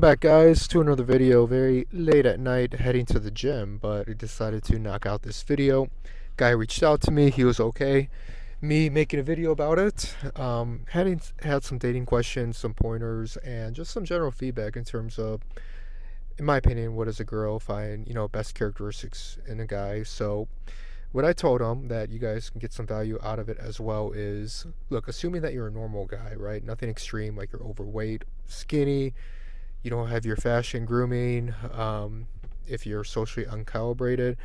back, guys, to another video. Very late at night, heading to the gym, but I decided to knock out this video. Guy reached out to me. He was okay. Me making a video about it. Had some dating questions, some pointers, and just some general feedback in terms of, in my opinion, what does a girl find, best characteristics in a guy. So what I told him that you guys can get some value out of it as well is, look, assuming that you're a normal guy, right? Nothing extreme, like you're overweight, skinny, you don't have your fashion grooming, if you're socially uncalibrated,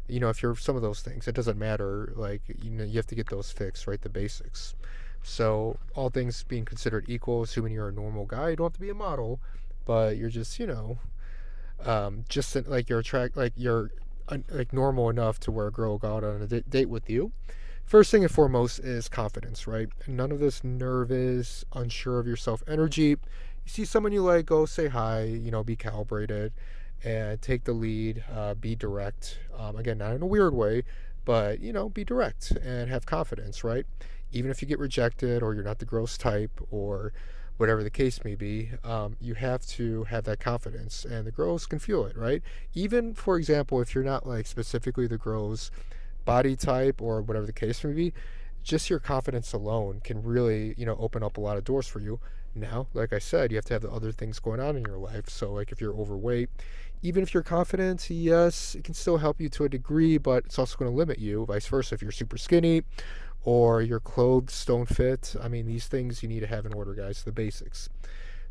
if you're some of those things, it doesn't matter. Like, you have to get those fixed, right? The basics. So all things being considered equal, assuming you're a normal guy, you don't have to be a model, but you're just, like you're like normal enough to where a girl will go out on a date with you. First thing and foremost is confidence, right? None of this nervous, unsure of yourself energy. You see someone you like, go say hi, be calibrated and take the lead, be direct. Again, not in a weird way, but, be direct and have confidence, right? Even if you get rejected or you're not the girl's type or whatever the case may be, you have to have that confidence, and the girls can feel it, right? Even, for example, if you're not like specifically the girl's body type or whatever the case may be, just your confidence alone can really, open up a lot of doors for you. Now, like I said, you have to have the other things going on in your life. So, like, if you're overweight, even if you're confident, yes, it can still help you to a degree, but it's also going to limit you. Vice versa, if you're super skinny or your clothes don't fit. I mean, these things you need to have in order, guys, the basics.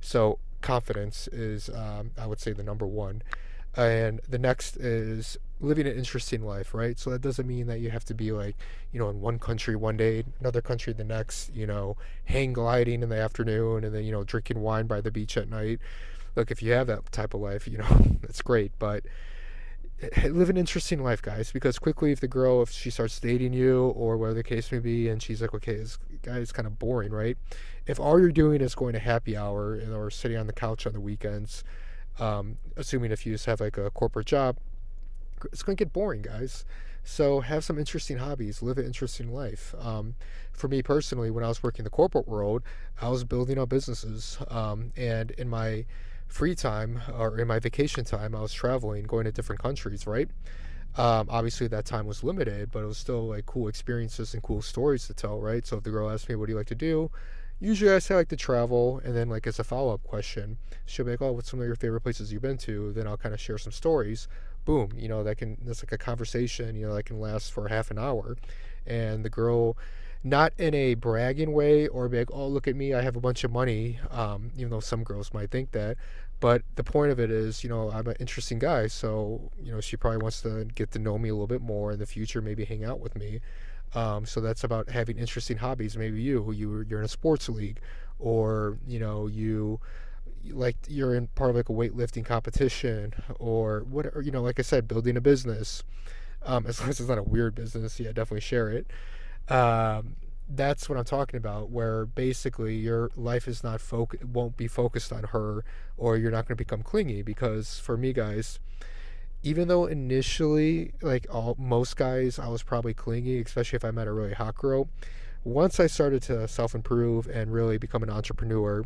So confidence is, I would say, the number one. And the next is living an interesting life, right? So that doesn't mean that you have to be like, in one country one day, another country the next, hang gliding in the afternoon, and then, drinking wine by the beach at night. Look, if you have that type of life, that's great. But live an interesting life, guys, because quickly, if she starts dating you or whatever the case may be, and she's like, okay, this guy is kind of boring, right? If all you're doing is going to happy hour or sitting on the couch on the weekends, assuming if you just have like a corporate job, it's going to get boring, guys. So have some interesting hobbies, live an interesting life. For me personally, when I was working in the corporate world, I was building up businesses, and in my free time or in my vacation time, I was traveling, going to different countries, right? Obviously that time was limited, but it was still like cool experiences and cool stories to tell, right? So if the girl asks me, what do you like to do? Usually I say I like to travel, and then like as a follow-up question, she'll be like, oh, what's some of your favorite places you've been to? Then I'll kind of share some stories. Boom, that's like a conversation, that can last for half an hour. And the girl, not in a bragging way or be like, oh, look at me, I have a bunch of money, even though some girls might think that. But the point of it is, I'm an interesting guy, so, she probably wants to get to know me a little bit more in the future, maybe hang out with me. So that's about having interesting hobbies. Maybe you're in a sports league, or you're in part of like a weightlifting competition, or whatever. Like I said, building a business. As long as it's not a weird business, yeah, definitely share it. That's what I'm talking about. Where basically your life is not won't be focused on her, or you're not going to become clingy. Because for me, guys, even though initially, like most guys, I was probably clingy, especially if I met a really hot girl. Once I started to self-improve and really become an entrepreneur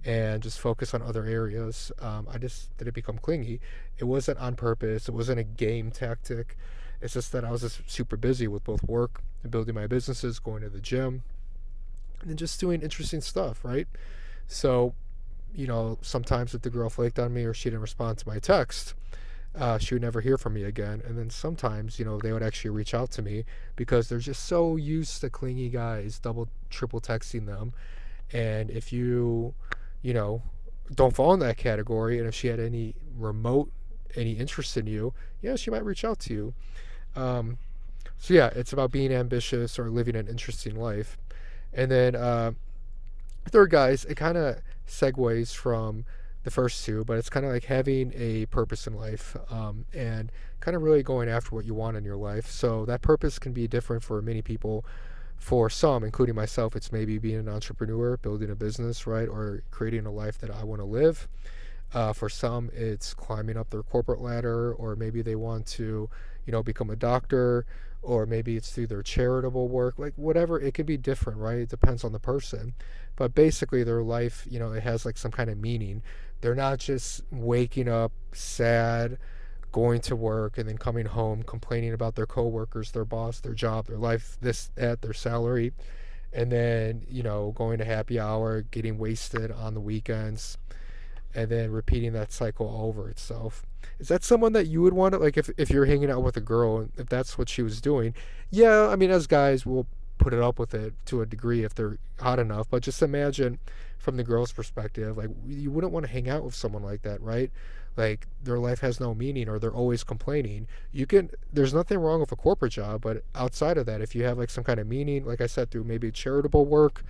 and just focus on other areas, I just didn't become clingy. It wasn't on purpose. It wasn't a game tactic. It's just that I was just super busy with both work and building my businesses, going to the gym, and just doing interesting stuff, right? So, sometimes if the girl flaked on me or she didn't respond to my text, she would never hear from me again. And then sometimes, they would actually reach out to me because they're just so used to clingy guys, double, triple texting them. And if don't fall in that category, and if she had any interest in you, yeah, she might reach out to you. So yeah, it's about being ambitious or living an interesting life. And then third, guys, it kind of segues from the first two, but it's kind of like having a purpose in life, and kind of really going after what you want in your life. So that purpose can be different for many people. For some, including myself, it's maybe being an entrepreneur, building a business, right, or creating a life that I want to live. For some, it's climbing up their corporate ladder, or maybe they want to, become a doctor, or maybe it's through their charitable work, like whatever. It could be different, right? It depends on the person. But basically, their life, it has like some kind of meaning. They're not just waking up sad, going to work, and then coming home complaining about their coworkers, their boss, their job, their life, this, that, their salary, and then, going to happy hour, getting wasted on the weekends, and then repeating that cycle over itself. Is that someone that you would want to, like, if you're hanging out with a girl, if that's what she was doing? Yeah, I mean, as guys, we'll put it up with it to a degree if they're hot enough, but just imagine from the girl's perspective, like, you wouldn't want to hang out with someone like that, right? Like, their life has no meaning, or they're always complaining. There's nothing wrong with a corporate job, but outside of that, if you have like some kind of meaning, like I said, through maybe charitable work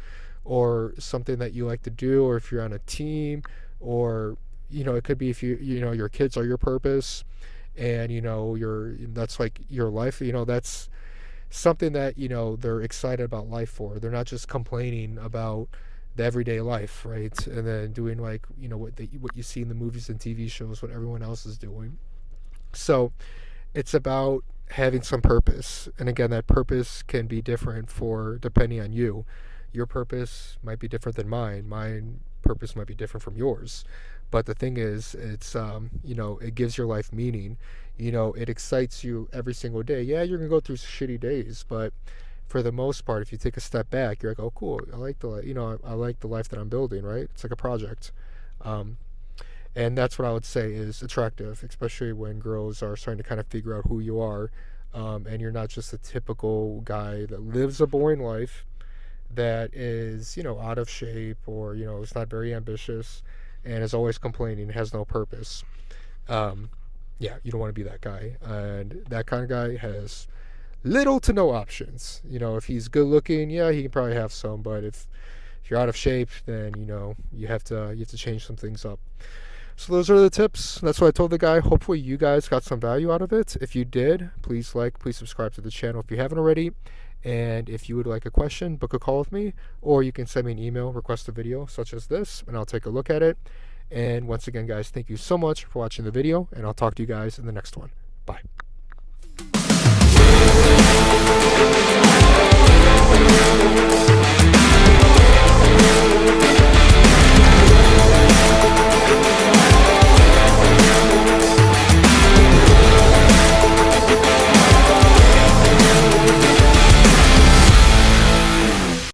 or something that you like to do, or if you're on a team, or it could be if your kids are your purpose, and that's like your life, that's something that they're excited about life for. They're not just complaining about the everyday life, right? And then doing like what you see in the movies and TV shows, what everyone else is doing. So it's about having some purpose, and again, that purpose can be different for depending on you. Your purpose might be different than mine. Mine purpose might be different from yours. But the thing is, it's it gives your life meaning. It excites you every single day. Yeah, you're gonna go through shitty days, but for the most part, if you take a step back, you're like, oh, cool. I like I like the life that I'm building. Right? It's like a project. And that's what I would say is attractive, especially when girls are starting to kind of figure out who you are, and you're not just a typical guy that lives a boring life, that is out of shape, or is not very ambitious, and is always complaining, has no purpose. Yeah, you don't want to be that guy, and that kind of guy has little to no options. If he's good looking, yeah, he can probably have some, but if you're out of shape, then you have to change some things up. So those are the tips. That's what I told the guy. Hopefully you guys got some value out of it. If you did, please subscribe to the channel if you haven't already. And if you would like a question, book a call with me, or you can send me an email, request a video such as this, and I'll take a look at it. And once again, guys, thank you so much for watching the video, and I'll talk to you guys in the next one. Bye.